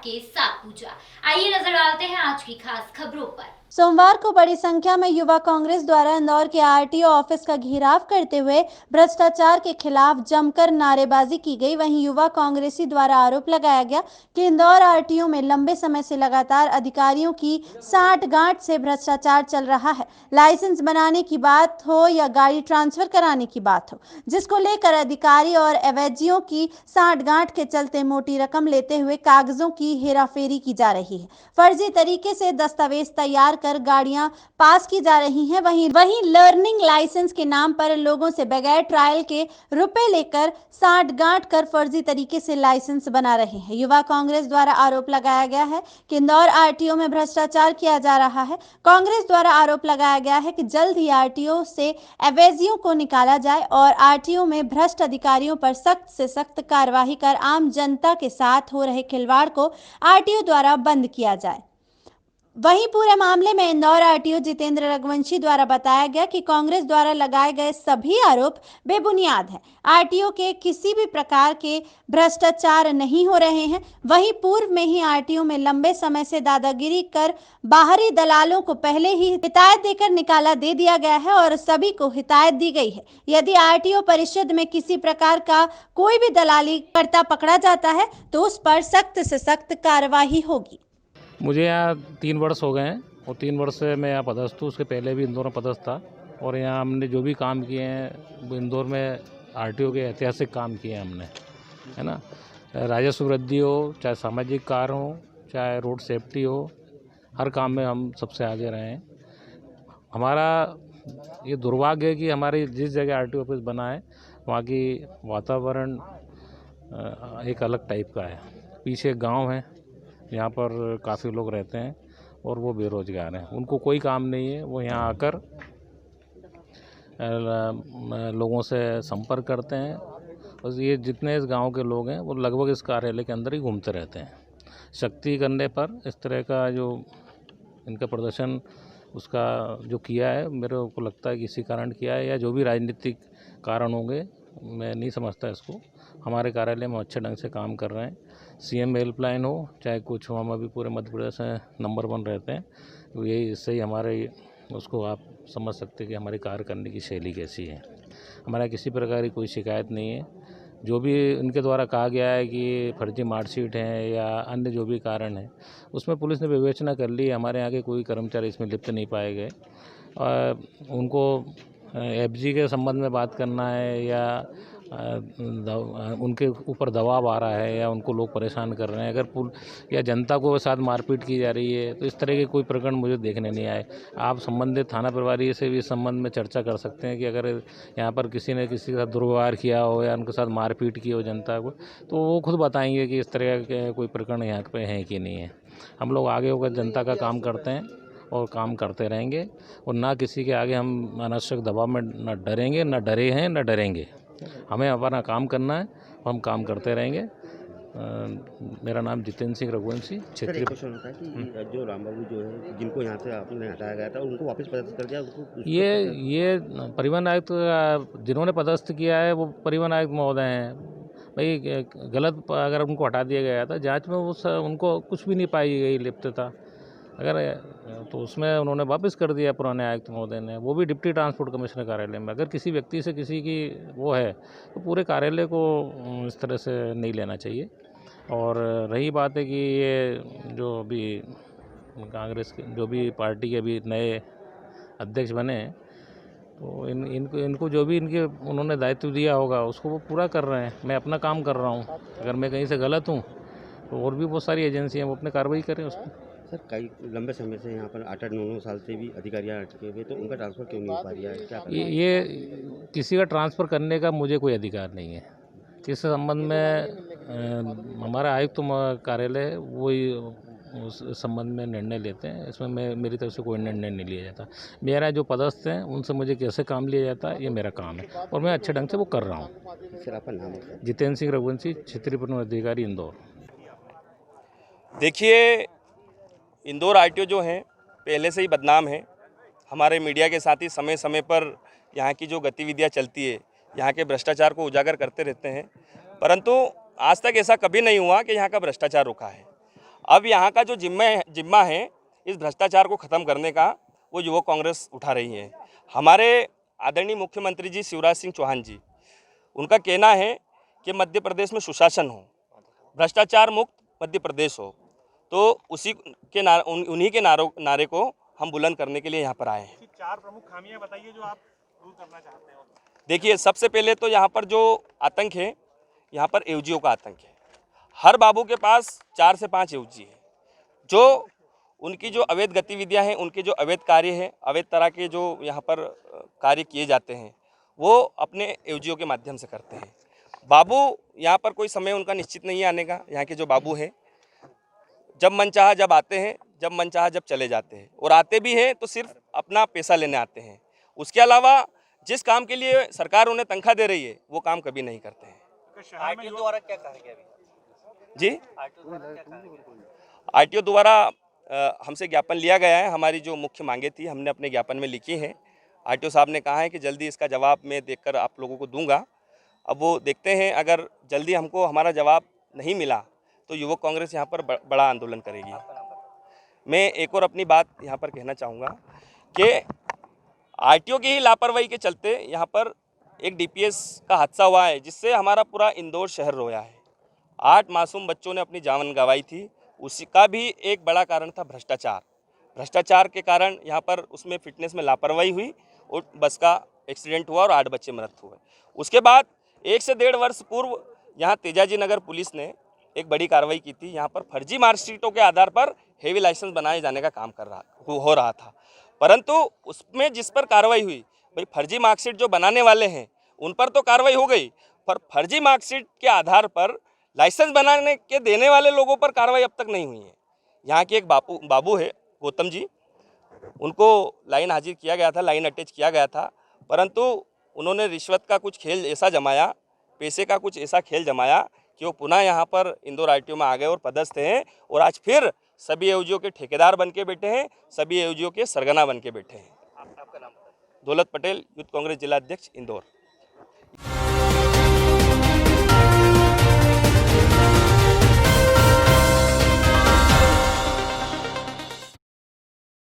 के साथ पूछा। आइए नजर डालते हैं आज की खास खबरों पर। सोमवार को बड़ी संख्या में युवा कांग्रेस द्वारा इंदौर के आरटीओ ऑफिस का घेराव करते हुए भ्रष्टाचार के खिलाफ जमकर नारेबाजी की गई। वहीं युवा कांग्रेसी द्वारा आरोप लगाया गया कि इंदौर आरटीओ में लंबे समय से लगातार अधिकारियों की सांठगांठ से भ्रष्टाचार चल रहा है। लाइसेंस बनाने की बात हो या गाड़ी ट्रांसफर कराने की बात हो, जिसको लेकर अधिकारी और एवैजियों की सांठगांठ के चलते मोटी रकम लेते हुए कागजों की हेराफेरी की जा रही है। फर्जी तरीके से दस्तावेज तैयार कर गाड़ियां पास की जा रही हैं। वहीं लर्निंग लाइसेंस के नाम पर लोगों से बगैर ट्रायल के रुपए लेकर सांठगांठ कर फर्जी तरीके से लाइसेंस बना रहे हैं। युवा कांग्रेस द्वारा आरोप लगाया गया है कि इंदौर आरटीओ में भ्रष्टाचार किया जा रहा है। कांग्रेस द्वारा आरोप लगाया गया है कि जल्द ही आरटीओ से एवैजियों को निकाला जाए और आरटीओ में भ्रष्ट अधिकारियों पर सख्त से सख्त कार्रवाई कर आम जनता के साथ हो रहे खिलवाड़ को आरटीओ द्वारा बंद किया जाए। वहीं पूरे मामले में इंदौर आरटीओ जितेंद्र रघुवंशी द्वारा बताया गया कि कांग्रेस द्वारा लगाए गए सभी आरोप बेबुनियाद हैं। आरटीओ के किसी भी प्रकार के भ्रष्टाचार नहीं हो रहे हैं। वहीं पूर्व में ही आरटीओ में लंबे समय से दादागिरी कर बाहरी दलालों को पहले ही हिदायत देकर निकाला दे दिया गया है और सभी को हिदायत दी गई है। यदि आरटीओ परिषद में किसी प्रकार का कोई भी दलाली करता पकड़ा जाता है तो उस पर सख्त से सख्त कार्रवाई होगी। मुझे यहाँ 3 वर्ष हो गए हैं और 3 वर्ष से मैं यहाँ पदस्थ हूँ। उसके पहले भी इंदौर में पदस्थ था और यहाँ हमने जो भी काम किए हैं वो इंदौर में आरटीओ के ऐतिहासिक काम किए हैं हमने, है ना। राजस्व वृद्धि हो, चाहे सामाजिक कार्य हो, चाहे रोड सेफ्टी हो, हर काम में हम सबसे आगे रहे हैं। हमारा ये दुर्भाग्य है कि हमारी जिस जगह आरटीओ ऑफिस बना है वहाँ की वातावरण एक अलग टाइप का है। पीछे गांव है, यहाँ पर काफ़ी लोग रहते हैं और वो बेरोजगार हैं। उनको कोई काम नहीं है। वो यहाँ आकर लोगों से संपर्क करते हैं और ये जितने इस गांव के लोग हैं वो लगभग इस कार्यालय के अंदर ही घूमते रहते हैं। शक्ति करने पर इस तरह का जो इनका प्रदर्शन उसका जो किया है, मेरे को लगता है कि इसी कारण किया है या जो भी राजनीतिक कारण होंगे, मैं नहीं समझता इसको। हमारे कार्यालय में अच्छे ढंग से काम कर रहे हैं। सीएम हेल्पलाइन हो चाहे कुछ हो, हम अभी पूरे मध्य प्रदेश में नंबर 1 रहते हैं। तो यही इससे ही हमारे उसको आप समझ सकते हैं कि हमारी कार्य करने की शैली कैसी है। हमारा किसी प्रकार की कोई शिकायत नहीं है। जो भी इनके द्वारा कहा गया है कि फर्जी मार्कशीट हैं या अन्य जो भी कारण है, उसमें पुलिस ने विवेचना कर ली। हमारे यहाँ के कोई कर्मचारी इसमें लिप्त नहीं पाए गए। उनको एफजी के संबंध में बात करना है या उनके ऊपर दबाव आ रहा है या उनको लोग परेशान कर रहे हैं, अगर या जनता को साथ मारपीट की जा रही है, तो इस तरह के कोई प्रकरण मुझे देखने नहीं आए। आप संबंधित थाना प्रभारी से भी इस संबंध में चर्चा कर सकते हैं कि अगर यहाँ पर किसी ने किसी के साथ दुर्व्यवहार किया हो या उनके साथ मारपीट की हो जनता को, तो वो खुद बताएंगे कि इस तरह के कोई प्रकरण यहाँ पे है कि नहीं है। हम लोग आगे होकर जनता का काम करते हैं और काम करते रहेंगे और ना किसी के आगे हम अनावश्यक दबाव में न डरेंगे, न डरे हैं, न डरेंगे। हमें अपना काम करना है, हम काम करते रहेंगे। मेरा नाम जितेंद्र सिंह रघुवंशी, क्षेत्रीय। कि जो राम बाबू जो है जिनको यहाँ से आपने हटाया गया था उनको वापस पदस्थ कर दिया, उनको ये परिवहन आयुक्त जिन्होंने पदस्थ किया है वो परिवहन आयुक्त महोदय हैं। भाई गलत अगर उनको हटा दिया गया था, जांच में उनको कुछ भी नहीं पाई गई लिप्तता, अगर तो उसमें उन्होंने वापस कर दिया पुराने आयुक्त महोदय ने, वो भी डिप्टी ट्रांसपोर्ट कमिश्नर कार्यालय में। अगर किसी व्यक्ति से किसी की वो है तो पूरे कार्यालय को इस तरह से नहीं लेना चाहिए। और रही बात है कि ये जो अभी कांग्रेस के जो भी पार्टी के अभी नए अध्यक्ष बने, तो इनको जो भी इनके उन्होंने दायित्व दिया होगा उसको वो पूरा कर रहे हैं। मैं अपना काम कर रहा हूँ। अगर मैं कहीं से गलत हूँ तो और भी बहुत सारी एजेंसियाँ वो अपने कार्रवाई करें उस पर। सर, कई लंबे समय से यहाँ पर 8-8, 9-9 साल से भी अधिकारी आ चुके हुए, तो उनका ट्रांसफ़र क्यों नहीं हो पा रहा है? क्या ये किसी का ट्रांसफ़र करने का मुझे कोई अधिकार नहीं है। इस संबंध में हमारा आयुक्त कार्यालय है, वही उस संबंध में निर्णय लेते हैं। इसमें मेरी तरफ से कोई निर्णय नहीं लिया जाता। मेरा जो पदस्थ हैं उनसे मुझे कैसे काम लिया जाता है, ये मेरा काम है और मैं अच्छे ढंग से वो कर रहा हूँ। सर, आपका नाम है? जितेंद्र सिंह रघुवंशी, क्षेत्रीय परिवहन अधिकारी, इंदौर। देखिए, इंदौर आरटीओ जो है पहले से ही बदनाम है। हमारे मीडिया के साथ ही समय समय पर यहाँ की जो गतिविधियाँ चलती है, यहाँ के भ्रष्टाचार को उजागर करते रहते हैं, परंतु आज तक ऐसा कभी नहीं हुआ कि यहाँ का भ्रष्टाचार रुका है। अब यहाँ का जो जिम्मा है इस भ्रष्टाचार को ख़त्म करने का, वो युवक कांग्रेस उठा रही है। हमारे आदरणीय मुख्यमंत्री जी शिवराज सिंह चौहान जी, उनका कहना है कि मध्य प्रदेश में सुशासन हो, भ्रष्टाचार मुक्त मध्य प्रदेश हो, तो उन्हीं के नारे को हम बुलंद करने के लिए यहाँ पर आए हैं। 4 प्रमुख खामियां बताइए जो आप दूर करना चाहते हो। देखिए, सबसे पहले तो यहाँ पर जो आतंक है, यहाँ पर एवजियों का आतंक है। हर बाबू के पास 4 से 5 एवजी है। जो उनकी जो अवैध गतिविधियाँ हैं, उनके जो अवैध कार्य हैं, अवैध तरह के जो यहाँ पर कार्य किए जाते हैं, वो अपने एवजियों के माध्यम से करते हैं। बाबू यहाँ पर कोई समय उनका निश्चित नहीं है आने का। यहाँ के जो बाबू हैं, जब मन चाहा जब आते हैं, जब मन चाहा जब चले जाते हैं, और आते भी हैं तो सिर्फ अपना पैसा लेने आते हैं। उसके अलावा जिस काम के लिए सरकार उन्हें तनख्वाह दे रही है, वो काम कभी नहीं करते हैं। आरटीओ द्वारा क्या कहा गया अभी? जी, आरटीओ द्वारा हमसे ज्ञापन लिया गया है। हमारी जो मुख्य मांगे थी, हमने अपने ज्ञापन में लिखी हैं। आरटीओ साहब ने कहा है कि जल्दी इसका जवाब मैं देखकर आप लोगों को दूंगा। अब वो देखते हैं, अगर जल्दी हमको हमारा जवाब नहीं मिला तो युवक कांग्रेस यहाँ पर बड़ा आंदोलन करेगी। मैं एक और अपनी बात यहाँ पर कहना चाहूँगा कि आरटीओ की ही लापरवाही के चलते यहाँ पर एक डीपीएस का हादसा हुआ है, जिससे हमारा पूरा इंदौर शहर रोया है। 8 मासूम बच्चों ने अपनी जान गंवाई थी। उसी का भी एक बड़ा कारण था भ्रष्टाचार। भ्रष्टाचार के कारण यहाँ पर उसमें फिटनेस में लापरवाही हुई और बस का एक्सीडेंट हुआ और 8 बच्चे मृत हुए। उसके बाद 1 से 1.5 वर्ष पूर्व यहाँ तेजाजी नगर पुलिस ने एक बड़ी कार्रवाई की थी। यहाँ पर फर्जी मार्कशीटों के आधार पर हेवी लाइसेंस बनाए जाने का काम हो रहा था, परंतु उसमें जिस पर कार्रवाई हुई, भाई फर्जी मार्कशीट जो बनाने वाले हैं उन पर तो कार्रवाई हो गई, पर फर्जी मार्कशीट के आधार पर लाइसेंस बनाने के देने वाले लोगों पर कार्रवाई अब तक नहीं हुई है। यहाँ के एक बाबू है गौतम जी, उनको लाइन हाजिर किया गया था, लाइन अटैच किया गया था, परंतु उन्होंने रिश्वत का कुछ खेल ऐसा जमाया, पैसे का कुछ ऐसा खेल जमाया कि वो पुनः यहाँ पर इंदौर आरटीओ में आ गए और पदस्थ हैं, और आज फिर सभी एवजियों के ठेकेदार बन के बैठे हैं, सभी एवजियों के सरगना बन के बैठे हैं। आपका नाम? दौलत पटेल, यूथ कांग्रेस जिला अध्यक्ष इंदौर।